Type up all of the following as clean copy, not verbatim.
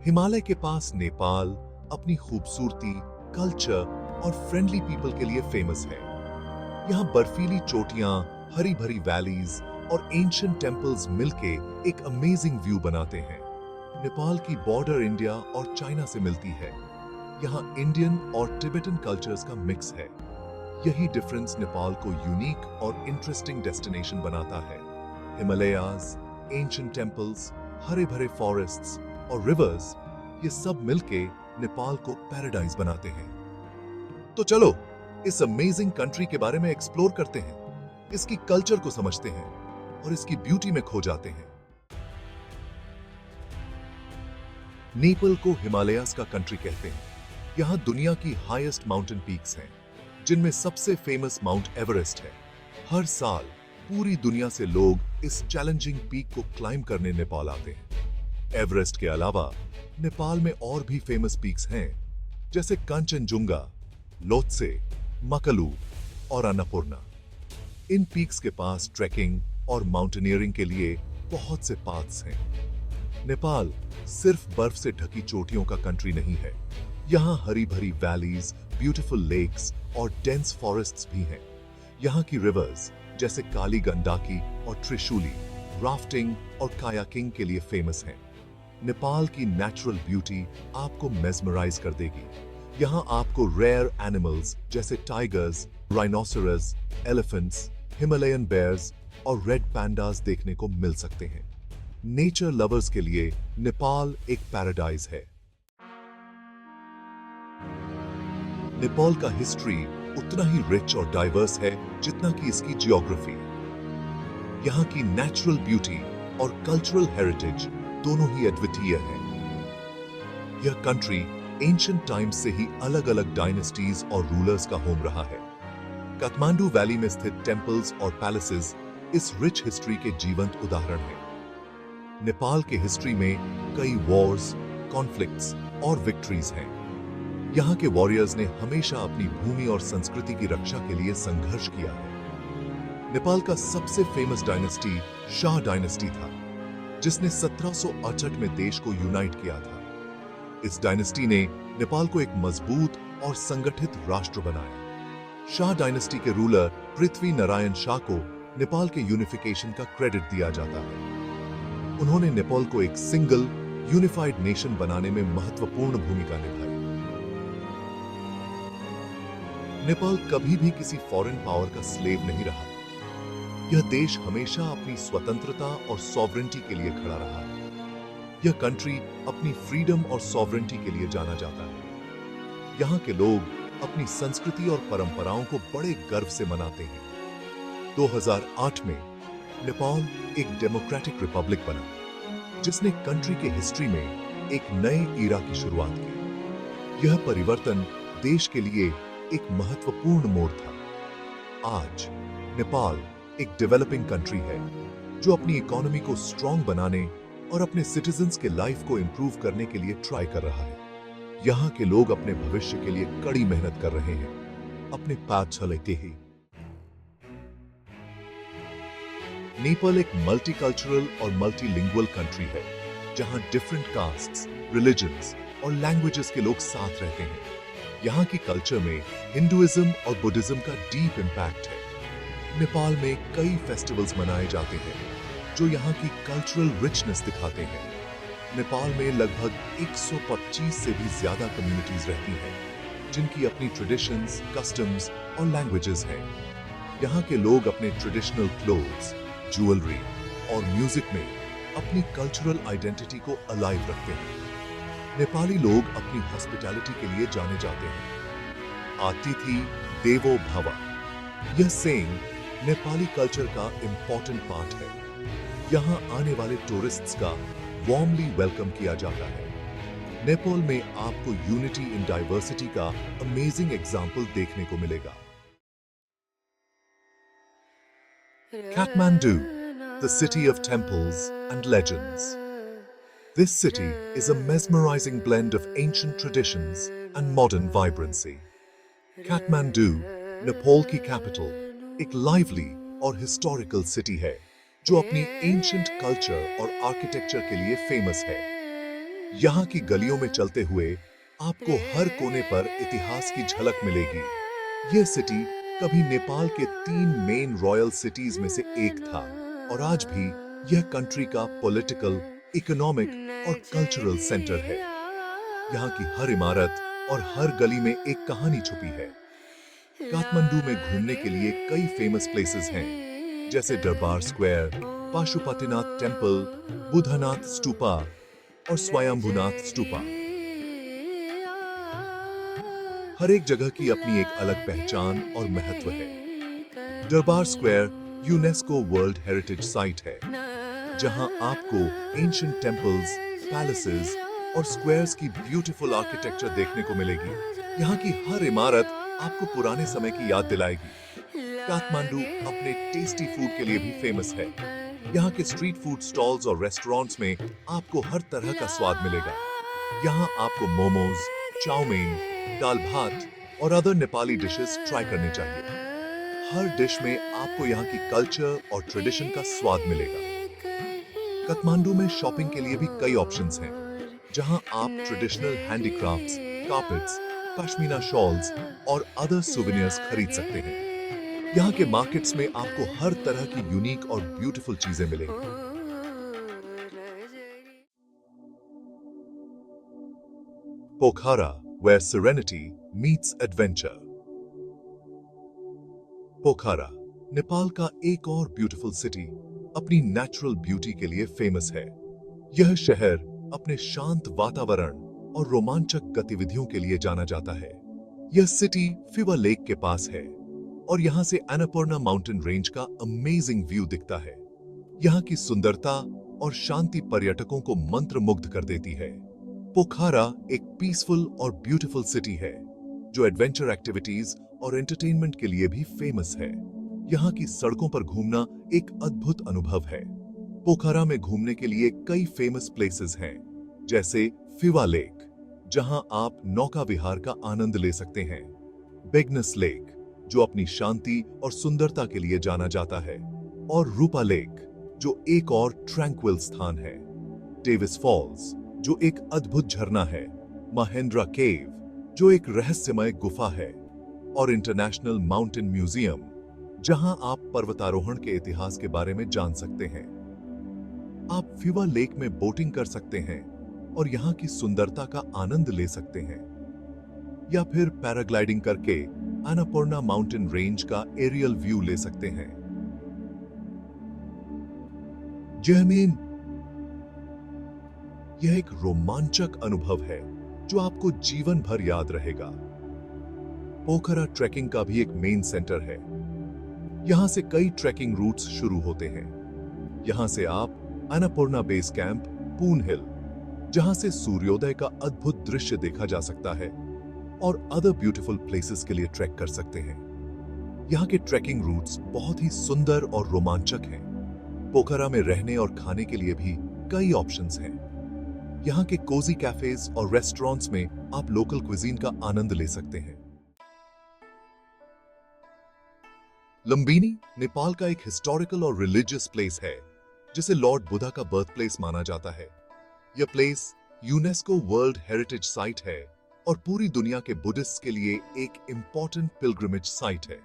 हिमालय के पास नेपाल अपनी खूबसूरती, कल्चर और फ्रेंडली पीपल के लिए फेमस है। यहाँ बर्फीली चोटियां, हरी भरी वैलीज और एंशिएंट टेम्पल्स मिलके एक अमेजिंग व्यू बनाते हैं। नेपाल की बॉर्डर इंडिया और चाइना से मिलती है। यहाँ इंडियन और तिब्बतन कल्चर्स का मिक्स है। यही डिफरेंस नेपाल को यूनिक और इंटरेस्टिंग डेस्टिनेशन बनाता है। हिमालयाज, एंशिएंट टेम्पल्स, हरे भरे फॉरेस्ट्स और रिवर्स, ये सब मिलके नेपाल को पैराडाइज बनाते हैं। तो चलो इस अमेजिंग कंट्री के बारे में एक्सप्लोर करते हैं, इसकी कल्चर को समझते हैं और इसकी ब्यूटी में खो जाते हैं। नेपाल को हिमालयाज का कंट्री कहते हैं। यहाँ दुनिया की हाईएस्ट माउंटेन पीक्स हैं, जिनमें सबसे फेमस माउंट एवरेस्ट है। हर साल पूरी दुनिया से लोग इस चैलेंजिंग पीक को क्लाइम करने नेपाल आते हैं। एवरेस्ट के अलावा नेपाल में और भी फेमस पीक्स हैं, जैसे कंचनजुंगा, लोत्से, मकलू और अन्नपूर्णा। इन पीक्स के पास ट्रैकिंग और माउंटेनियरिंग के लिए बहुत से पाथ्स हैं। नेपाल सिर्फ बर्फ से ढकी चोटियों का कंट्री नहीं है। यहाँ हरी भरी वैलीज, ब्यूटीफुल लेक्स और डेंस फॉरेस्ट्स भी हैं। यहाँ की रिवर्स जैसे काली गंडाकी और त्रिशूली राफ्टिंग और कायाकिंग के लिए फेमस हैं। नेपाल की नेचुरल ब्यूटी आपको मेस्मराइज कर देगी। यहाँ आपको रेयर एनिमल्स जैसे tigers, rhinoceros, elephants, Himalayan bears और रेड पैंडास देखने को मिल सकते हैं। नेचर लवर्स के लिए नेपाल एक पैराडाइज है। नेपाल का हिस्ट्री उतना ही रिच और डाइवर्स है जितना कि इसकी जियोग्राफी। यहाँ की नेचुरल ब्यूटी और कल्चरल हेरिटेज दोनों ही अद्वितीय है। यह कंट्री एंशिएंट टाइम्स से ही अलग-अलग डायनेस्टीज और रूलर्स का होम रहा है। काठमांडू वैली में स्थित टेम्पल्स और पैलेसेस इस रिच हिस्ट्री के जीवंत उदाहरण हैं। नेपाल के हिस्ट्री में कई वॉर्स, कॉन्फ्लिक्ट्स और विक्ट्रीज हैं। यहाँ के वॉरियर्स ने हमेशा अपनी भूमि और संस्कृति की रक्षा के लिए संघर्ष किया है। नेपाल का सबसे फेमस डायनेस्टी शाह डायनेस्टी था, जिसने 1768 में देश को यूनाइट किया था। इस डायनेस्टी ने नेपाल को एक मजबूत और संगठित राष्ट्र बनाया। शाह डायनेस्टी के रूलर पृथ्वी नारायण शाह को नेपाल के यूनिफिकेशन का क्रेडिट दिया जाता है। उन्होंने नेपाल को एक सिंगल यूनिफाइड नेशन बनाने में महत्वपूर्ण भूमिका निभाई। नेपाल कभी भी किसी फॉरेन पावर का स्लेव नहीं रहा। यह देश हमेशा अपनी स्वतंत्रता और सॉवरेंटी के लिए खड़ा रहा है। यह कंट्री अपनी फ्रीडम और सॉवरेंटी के लिए जाना जाता है। यहाँ के लोग अपनी संस्कृति और परंपराओं को बड़े गर्व से मनाते हैं। 2008 में नेपाल एक डेमोक्रेटिक रिपब्लिक बना, जिसने कंट्री के हिस्ट्री में एक नए ईरा की शुरुआत की। यह परिवर्तन देश के लिए एक महत्वपूर्ण मोड़ था। आज नेपाल एक डेवलपिंग कंट्री है, जो अपनी इकोनॉमी को स्ट्रॉन्ग बनाने और अपने सिटीजन्स के लाइफ को इंप्रूव करने के लिए ट्राई कर रहा है। यहाँ के लोग अपने भविष्य के लिए कड़ी मेहनत कर रहे हैं, अपने पैर चलते ही। नेपाल एक मल्टीकल्चरल और मल्टीलिंगुअल कंट्री है, जहां डिफरेंट कास्ट्स, रिलीजन्स और लैंग्वेजेस के लोग साथ रहते हैं। यहाँ की कल्चर में हिंदुइज्म और बुद्धिज्म का डीप इम्पैक्ट है। नेपाल में कई फेस्टिवल्स मनाए जाते हैं, जो यहाँ की कल्चरल रिचनेस दिखाते हैं। नेपाल में लगभग 125 से भी ज्यादा कम्युनिटीज रहती हैं, जिनकी अपनी ट्रेडिशंस, कस्टम्स और लैंग्वेजेस हैं। यहाँ के लोग अपने ट्रेडिशनल क्लोथ्स, ज्वेलरी और म्यूजिक में अपनी कल्चरल आइडेंटिटी को अलाइव रखते हैं। नेपाली लोग अपनी हॉस्पिटैलिटी के लिए जाने जाते हैं। अतिथि देवो भव, यह सेइंग नेपाली कल्चर का इंपॉर्टेंट पार्ट है। यहाँ आने वाले टूरिस्ट्स का वार्मली वेलकम किया जाता है। नेपाल में आपको यूनिटी इन डाइवर्सिटी का अमेजिंग एग्जाम्पल देखने को मिलेगा। Kathmandu, the city of temples and legends. This city is a mesmerizing blend of ancient traditions and modern vibrancy. Kathmandu, Nepal की कैपिटल, एक लाइवली और हिस्टोरिकल सिटी है, जो अपनी एंशिएंट कल्चर और आर्किटेक्चर के लिए फेमस है। यहाँ की गलियों में चलते हुए आपको हर कोने पर इतिहास की झलक मिलेगी। यह सिटी कभी नेपाल के 3 मेन रॉयल सिटीज में से एक था और आज भी यह कंट्री का पॉलिटिकल, इकोनॉमिक और कल्चरल सेंटर है। यहाँ की हर इमारत और हर गली में एक कहानी छुपी है। काठमांडू में घूमने के लिए कई फेमस प्लेसेस हैं, जैसे दरबार स्क्वायर, पाशुपतिनाथ टेम्पल, बुद्धनाथ स्तूपा और स्वयंभूनाथ स्तूपा। हर एक जगह की अपनी एक अलग पहचान और महत्व है। दरबार square UNESCO world heritage site है, जहां आपको एंशिएंट टेम्पल्स, पैलेसेस और स्क्वायर्स की ब्यूटीफुल आर्किटेक्चर देखने को मिलेगी। यहाँ की हर इमारत आपको पुराने समय की याद दिलाएगी। काठमांडू अपने टेस्टी फूड के लिए भी फेमस है। यहाँ के स्ट्रीट फूड स्टॉल्स और रेस्टोरेंट्स में आपको हर तरह का स्वाद मिलेगा। यहाँ आपको मोमोज, चाउमीन, दाल भात और अदर नेपाली डिशेस ट्राई करने चाहिए। हर डिश में आपको यहाँ की कल्चर और ट्रेडिशन का स्वाद मिलेगा। काठमांडू में शॉपिंग के लिए भी कई ऑप्शंस हैं, जहां आप traditional handicrafts, carpets, pashmina shawls और अदर सुवेनियर्स खरीद सकते हैं। यहाँ के मार्केट्स में आपको हर तरह की यूनिक और ब्यूटीफुल चीजें मिलेंगी। पोखरा, where serenity meets adventure। पोखरा नेपाल का एक और ब्यूटीफुल सिटी अपनी नेचुरल ब्यूटी के लिए फेमस है। यह शहर अपने शांत वातावरण और रोमांचक गतिविधियों के लिए जाना जाता है। यह सिटी फिवा लेक के पास है और यहां से अन्नपूर्णा माउंटेन रेंज का अमेजिंग व्यू दिखता है। यहाँ की सुंदरता और शांति पर्यटकों को मंत्रमुग्ध कर देती है। पोखरा एक पीसफुल और ब्यूटीफुल सिटी है, जो एडवेंचर एक्टिविटीज और एंटरटेनमेंट के लिए भी फेमस है। यहाँ की सड़कों पर घूमना एक अद्भुत अनुभव है। पोखरा में घूमने के लिए कई फेमस प्लेसेस हैं, जैसे फिवा लेक, जहां आप नौका विहार का आनंद ले सकते हैं, बेगनस लेक, जो अपनी शांति और सुंदरता के लिए जाना जाता है, और रूपा लेक, जो एक और ट्रैंक्विल स्थान है, डेविस फॉल्स, जो एक अद्भुत झरना है, महेंद्रा केव, जो एक रहस्यमय गुफा है, और इंटरनेशनल माउंटेन म्यूजियम, जहां आप पर्वतारोहण के इतिहास के बारे में जान सकते हैं। आप फिवा लेक में बोटिंग कर सकते हैं और यहां की सुंदरता का आनंद ले सकते हैं, या फिर पैराग्लाइडिंग करके अन्नपूर्णा माउंटेन रेंज का एरियल व्यू ले सकते हैं। जयमीन, यह एक रोमांचक अनुभव है जो आपको जीवन भर याद रहेगा। पोखरा ट्रैकिंग का भी एक मेन सेंटर है। यहां से कई ट्रैकिंग रूट्स शुरू होते हैं। यहां से आप अन्नपूर्णा बेस कैंप, पून हिल, जहां से सूर्योदय का अद्भुत दृश्य देखा जा सकता है, और अदर ब्यूटीफुल प्लेसेस के लिए ट्रैक कर सकते हैं। यहाँ के ट्रैकिंग रूट्स बहुत ही सुंदर और रोमांचक हैं। पोखरा में रहने और खाने के लिए भी कई ऑप्शंस हैं। यहाँ के कोजी कैफेज और रेस्टोरेंट्स में आप लोकल क्विजीन का आनंद ले सकते हैं। लुम्बिनी नेपाल का एक हिस्टोरिकल और रिलीजियस प्लेस है, जिसे लॉर्ड बुद्धा का बर्थ प्लेस माना जाता है। यह place UNESCO world heritage site है और पूरी दुनिया के बुद्धिस्ट के लिए एक इंपॉर्टेंट पिलग्रिमेज साइट है।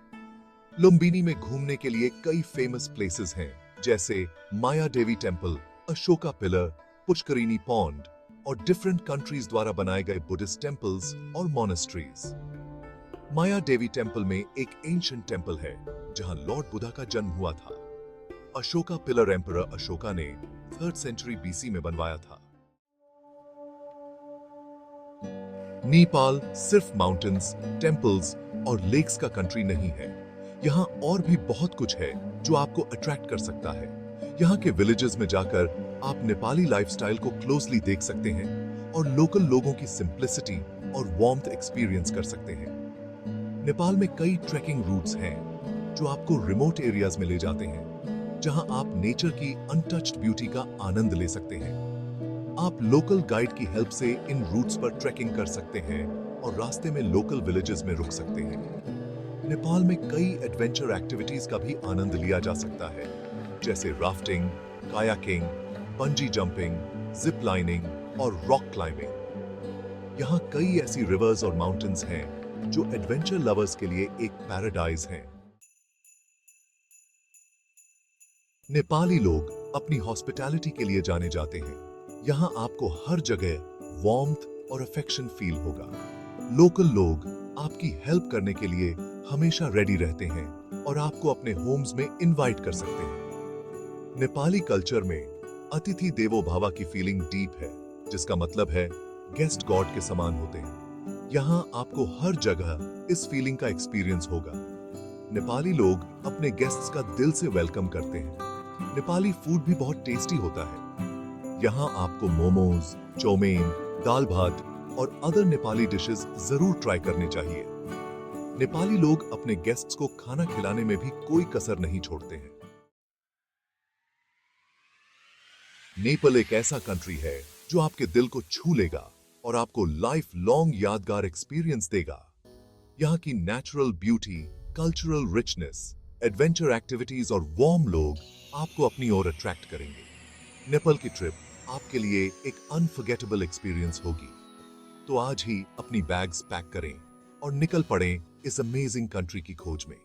लुम्बिनी में घूमने के लिए कई फेमस प्लेसेस हैं, जैसे माया देवी टेम्पल, अशोका पिलर, पुष्करिनी पॉन्ड और डिफरेंट कंट्रीज द्वारा बनाए गए बुद्धिस्ट टेम्पल्स और मोनेस्ट्रीज। माया देवी टेम्पल में एक एंशिएंट टेम्पल है, जहां लॉर्ड बुद्धा का जन्म हुआ था। अशोका पिलर एम्परर अशोका ने 3rd सेंचुरी बीसी में बनवाया था। नेपाल सिर्फ माउंटेन्स, टेम्पल्स और लेक्स का कंट्री नहीं है। यहाँ और भी बहुत कुछ है जो आपको अट्रैक्ट कर सकता है। यहाँ के विलेजेस में जाकर आप नेपाली लाइफस्टाइल को क्लोजली देख सकते हैं और लोकल लोगों की सिंप्लिसिटी और वार्मथ एक्सपीरियंस कर सकते हैं। नेपाल में कई ट्रैकिंग रूट्स हैं जो आपको रिमोट एरियाज में ले जाते हैं, जहां आप नेचर की अनटच्ड ब्यूटी का आनंद ले सकते हैं। आप लोकल गाइड की हेल्प से इन रूट्स पर ट्रैकिंग कर सकते हैं और रास्ते में लोकल विलेजेस में रुक सकते हैं। नेपाल में कई एडवेंचर एक्टिविटीज का भी आनंद लिया जा सकता है, जैसे rafting, kayaking, bungee jumping, zip lining और रॉक क्लाइंबिंग। यहाँ कई ऐसी रिवर्स और माउंटेन्स हैं जो एडवेंचर लवर्स के लिए एक पैराडाइज हैं। नेपाली लोग अपनी हॉस्पिटैलिटी के लिए जाने जाते हैं। यहाँ आपको हर जगह वार्मथ और अफेक्शन फील होगा। लोकल लोग आपकी हेल्प करने के लिए हमेशा रेडी रहते हैं और आपको अपने होम्स में इनवाइट कर सकते हैं। नेपाली कल्चर में अतिथि देवो भव की फीलिंग डीप है, जिसका मतलब है गेस्ट गॉड के समान होते हैं। यहाँ आपको हर जगह इस फीलिंग का एक्सपीरियंस होगा। नेपाली लोग अपने गेस्ट्स का दिल से वेलकम करते हैं। नेपाली फूड भी बहुत टेस्टी होता है। यहाँ आपको मोमोज, चौमेन, दाल भात और अदर नेपाली डिशेस जरूर ट्राई करने चाहिए। नेपाली लोग अपने गेस्ट्स को खाना खिलाने में भी कोई कसर नहीं छोड़ते हैं। नेपाल एक ऐसा कंट्री है जो आपके दिल को छू लेगा और आपको लाइफ लॉन्ग यादगार एक्सपीरियंस देगा। यहाँ की natural beauty, cultural richness, adventure activities और वार्म लोग आपको अपनी ओर अट्रैक्ट करेंगे। नेपाल की ट्रिप आपके लिए एक अनफॉरगेटेबल एक्सपीरियंस होगी। तो आज ही अपनी बैग्स पैक करें और निकल पड़ें इस अमेजिंग कंट्री की खोज में।